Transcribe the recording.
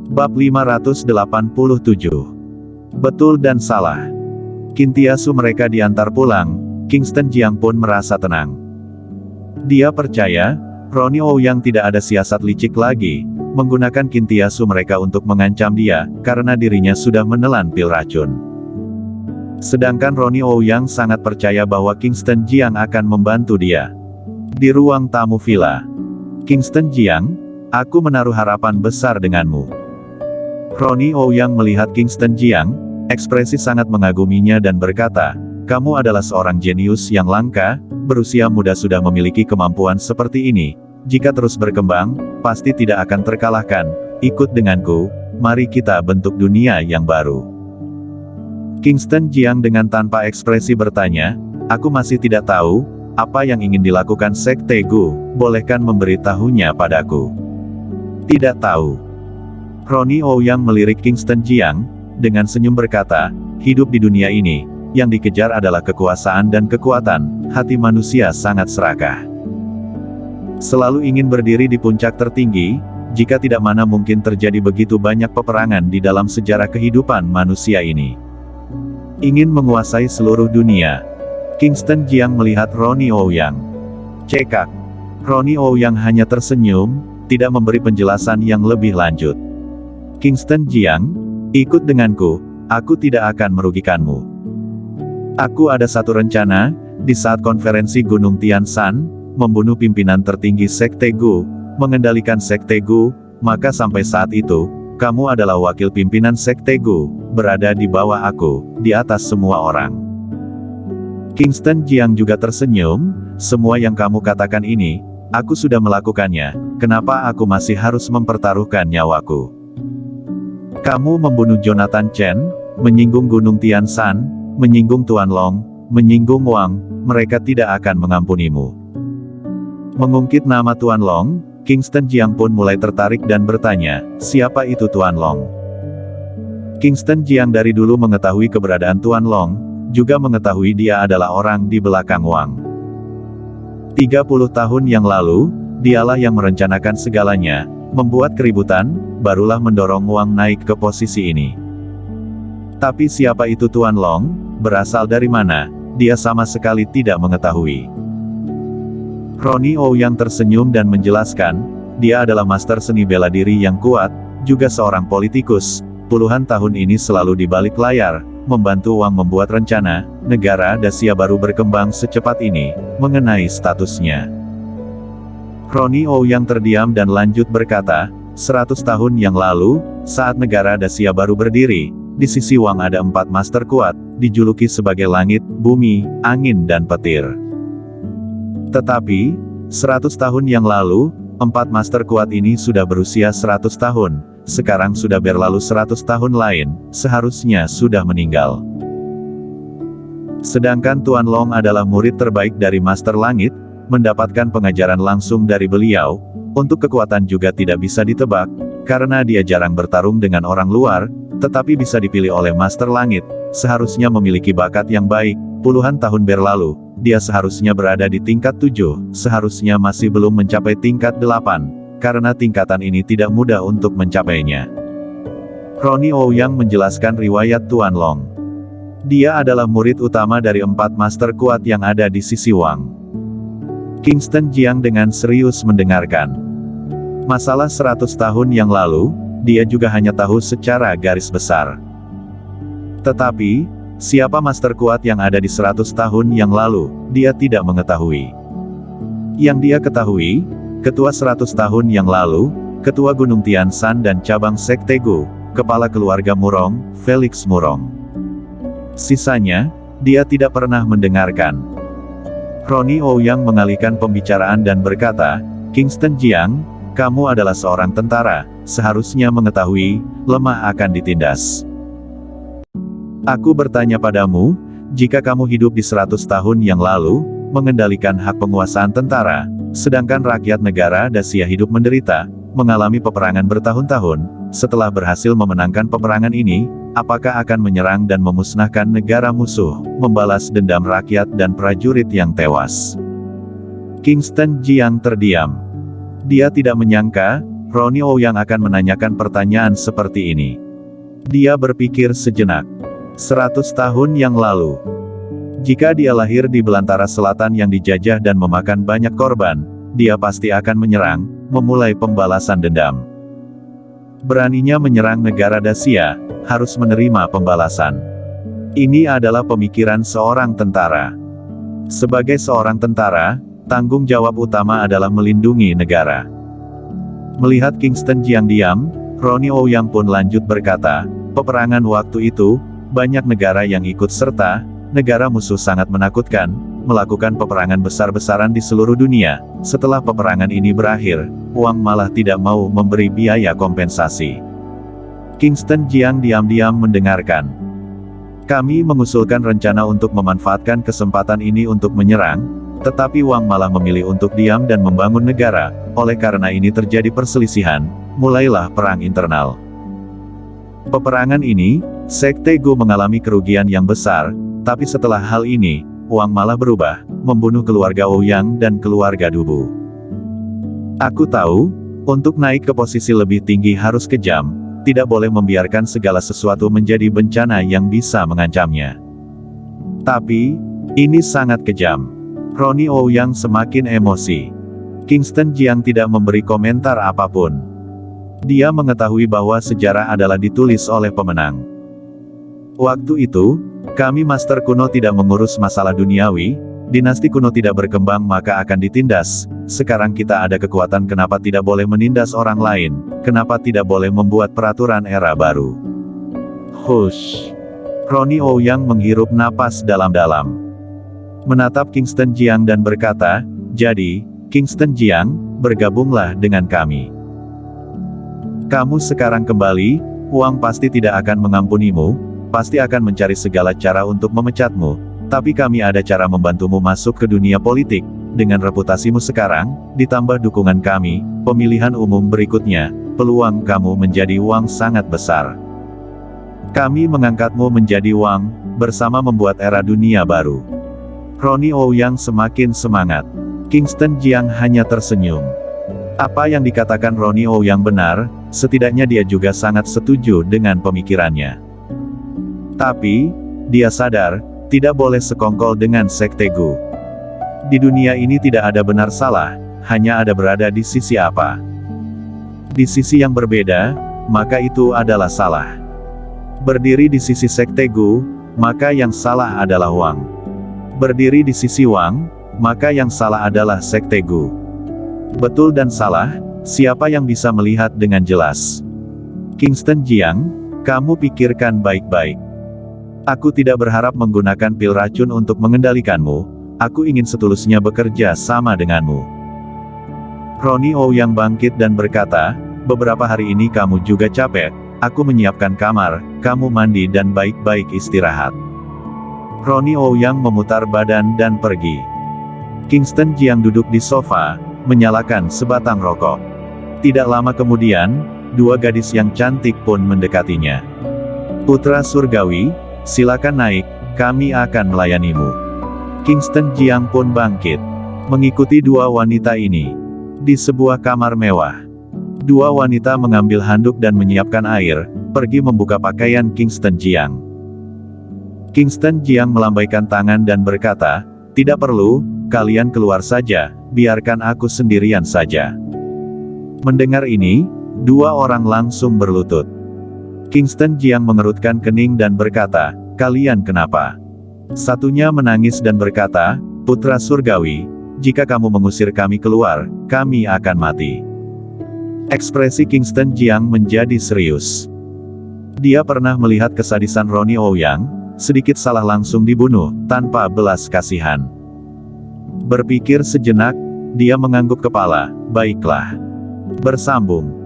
Bab 587. Betul dan salah. Kintiasu mereka diantar pulang, Kingston Jiang pun merasa tenang. Dia percaya, Ronnie Ouyang tidak ada siasat licik lagi, menggunakan Kintiasu mereka untuk mengancam dia, karena dirinya sudah menelan pil racun. Sedangkan Ronnie Ouyang sangat percaya bahwa Kingston Jiang akan membantu dia. Di ruang tamu villa. Kingston Jiang, aku menaruh harapan besar denganmu. Ronnie Ouyang melihat Kingston Jiang, ekspresi sangat mengaguminya dan berkata, kamu adalah seorang jenius yang langka, berusia muda sudah memiliki kemampuan seperti ini, jika terus berkembang, pasti tidak akan terkalahkan, ikut denganku, mari kita bentuk dunia yang baru. Kingston Jiang dengan tanpa ekspresi bertanya, aku masih tidak tahu, apa yang ingin dilakukan Sekte Gu, bolehkan memberitahunya padaku? Tidak tahu. Ronnie Ouyang melirik Kingston Jiang, dengan senyum berkata, hidup di dunia ini, yang dikejar adalah kekuasaan dan kekuatan, hati manusia sangat serakah. Selalu ingin berdiri di puncak tertinggi, jika tidak mana mungkin terjadi begitu banyak peperangan di dalam sejarah kehidupan manusia ini. Ingin menguasai seluruh dunia. Kingston Jiang melihat Ronnie Ouyang. Cekak. Ronnie Ouyang hanya tersenyum, tidak memberi penjelasan yang lebih lanjut. Kingston Jiang, ikut denganku, aku tidak akan merugikanmu. Aku ada satu rencana, di saat konferensi Gunung Tian Shan, membunuh pimpinan tertinggi Sekte Gu, mengendalikan Sekte Gu, maka sampai saat itu, kamu adalah wakil pimpinan Sekte Gu, berada di bawah aku, di atas semua orang. Kingston Jiang juga tersenyum, semua yang kamu katakan ini, aku sudah melakukannya, kenapa aku masih harus mempertaruhkan nyawaku? Kamu membunuh Jonathan Chen, menyinggung Gunung Tian Shan, menyinggung Tuan Long, menyinggung Wang, mereka tidak akan mengampunimu. Mengungkit nama Tuan Long, Kingston Jiang pun mulai tertarik dan bertanya, siapa itu Tuan Long? Kingston Jiang dari dulu mengetahui keberadaan Tuan Long, juga mengetahui dia adalah orang di belakang Wang. 30 tahun yang lalu, dialah yang merencanakan segalanya, membuat keributan, barulah mendorong Wang naik ke posisi ini. Tapi siapa itu Tuan Long, berasal dari mana, dia sama sekali tidak mengetahui. Ronnie Ouyang tersenyum dan menjelaskan, dia adalah master seni bela diri yang kuat, juga seorang politikus, puluhan tahun ini selalu di balik layar, membantu Wang membuat rencana, negara Dacia baru berkembang secepat ini, mengenai statusnya. Ronnie Ouyang terdiam dan lanjut berkata, 100 tahun yang lalu, saat negara Dacia baru berdiri, di sisi Wang ada 4 master kuat, dijuluki sebagai langit, bumi, angin dan petir. Tetapi, 100 tahun yang lalu, 4 master kuat ini sudah berusia 100 tahun, sekarang sudah berlalu 100 tahun lain, seharusnya sudah meninggal. Sedangkan Tuan Long adalah murid terbaik dari Master Langit, mendapatkan pengajaran langsung dari beliau, untuk kekuatan juga tidak bisa ditebak, karena dia jarang bertarung dengan orang luar, tetapi bisa dipilih oleh Master Langit, seharusnya memiliki bakat yang baik, puluhan tahun berlalu, dia seharusnya berada di tingkat 7, seharusnya masih belum mencapai tingkat 8, karena tingkatan ini tidak mudah untuk mencapainya. Ronnie Ouyang menjelaskan riwayat Tuan Long. Dia adalah murid utama dari 4 master kuat yang ada di sisi Wang. Kingston Jiang dengan serius mendengarkan. Masalah 100 tahun yang lalu, dia juga hanya tahu secara garis besar. Tetapi, siapa master kuat yang ada di 100 tahun yang lalu, dia tidak mengetahui. Yang dia ketahui, ketua 100 tahun yang lalu, ketua Gunung Tian Shan dan cabang Sekte Gu, kepala keluarga Murong, Felix Murong. Sisanya, dia tidak pernah mendengarkan. Ronnie Ouyang mengalihkan pembicaraan dan berkata, Kingston Jiang, kamu adalah seorang tentara, seharusnya mengetahui, lemah akan ditindas. Aku bertanya padamu, jika kamu hidup di 100 tahun yang lalu, mengendalikan hak penguasaan tentara, sedangkan rakyat negara Dacia hidup menderita, mengalami peperangan bertahun-tahun, setelah berhasil memenangkan peperangan ini, apakah akan menyerang dan memusnahkan negara musuh, membalas dendam rakyat dan prajurit yang tewas? Kingston Jiang terdiam. Dia tidak menyangka, Ronnie Ouyang akan menanyakan pertanyaan seperti ini. Dia berpikir sejenak. 100 tahun yang lalu. Jika dia lahir di belantara selatan yang dijajah dan memakan banyak korban, dia pasti akan menyerang, memulai pembalasan dendam. Beraninya menyerang negara Dacia, harus menerima pembalasan. Ini adalah pemikiran seorang tentara. Sebagai seorang tentara, tanggung jawab utama adalah melindungi negara. Melihat Kingston Jiang diam, Ronnie Ouyang pun lanjut berkata, peperangan waktu itu, banyak negara yang ikut serta, negara musuh sangat menakutkan, melakukan peperangan besar-besaran di seluruh dunia. Setelah peperangan ini berakhir, Wang malah tidak mau memberi biaya kompensasi. Kingston Jiang diam-diam mendengarkan. Kami mengusulkan rencana untuk memanfaatkan kesempatan ini untuk menyerang, tetapi Wang malah memilih untuk diam dan membangun negara. Oleh karena ini terjadi perselisihan, mulailah perang internal. Peperangan ini, Sekte Gu mengalami kerugian yang besar, tapi setelah hal ini, Wang malah berubah, membunuh keluarga Ouyang dan keluarga Dubu. Aku tahu, untuk naik ke posisi lebih tinggi harus kejam, tidak boleh membiarkan segala sesuatu menjadi bencana yang bisa mengancamnya. Tapi, ini sangat kejam. Ronnie Ouyang semakin emosi. Kingston Jiang tidak memberi komentar apapun. Dia mengetahui bahwa sejarah adalah ditulis oleh pemenang. Waktu itu, kami Master kuno tidak mengurus masalah duniawi, dinasti kuno tidak berkembang maka akan ditindas. Sekarang kita ada kekuatan, kenapa tidak boleh menindas orang lain, kenapa tidak boleh membuat peraturan era baru. Hush. Ronnie Ouyang menghirup napas dalam-dalam. Menatap Kingston Jiang dan berkata, jadi, Kingston Jiang, bergabunglah dengan kami. Kamu sekarang kembali, Wang pasti tidak akan mengampunimu, pasti akan mencari segala cara untuk memecatmu, tapi kami ada cara membantumu masuk ke dunia politik. Dengan reputasimu sekarang, ditambah dukungan kami, pemilihan umum berikutnya, peluang kamu menjadi Wang sangat besar. Kami mengangkatmu menjadi Wang, bersama membuat era dunia baru. Ronnie Ouyang semakin semangat. Kingston Jiang hanya tersenyum. Apa yang dikatakan Ronnie Ouyang benar, setidaknya dia juga sangat setuju dengan pemikirannya. Tapi, dia sadar, tidak boleh sekongkol dengan Sekte Gu. Di dunia ini tidak ada benar salah, hanya ada berada di sisi apa. Di sisi yang berbeda, maka itu adalah salah. Berdiri di sisi Sekte Gu, maka yang salah adalah Wang. Berdiri di sisi Wang, maka yang salah adalah Sekte Gu. Betul dan salah, siapa yang bisa melihat dengan jelas? Kingston Jiang, kamu pikirkan baik-baik. Aku tidak berharap menggunakan pil racun untuk mengendalikanmu, aku ingin setulusnya bekerja sama denganmu. Ronnie Ouyang bangkit dan berkata, beberapa hari ini kamu juga capek, aku menyiapkan kamar, kamu mandi dan baik-baik istirahat. Ronnie Ouyang memutar badan dan pergi. Kingston Jiang duduk di sofa, menyalakan sebatang rokok. Tidak lama kemudian, dua gadis yang cantik pun mendekatinya. Putra surgawi, silakan naik, kami akan melayanimu. Kingston Jiang pun bangkit, mengikuti dua wanita ini. Di sebuah kamar mewah, dua wanita mengambil handuk dan menyiapkan air, pergi membuka pakaian Kingston Jiang. Kingston Jiang melambaikan tangan dan berkata, tidak perlu, kalian keluar saja, biarkan aku sendirian saja. Mendengar ini, dua orang langsung berlutut. Kingston Jiang mengerutkan kening dan berkata, kalian kenapa? Satunya menangis dan berkata, putra surgawi, jika kamu mengusir kami keluar, kami akan mati. Ekspresi Kingston Jiang menjadi serius. Dia pernah melihat kesadisan Ronnie Ouyang, sedikit salah langsung dibunuh, tanpa belas kasihan. Berpikir sejenak, dia mengangguk kepala, baiklah. Bersambung.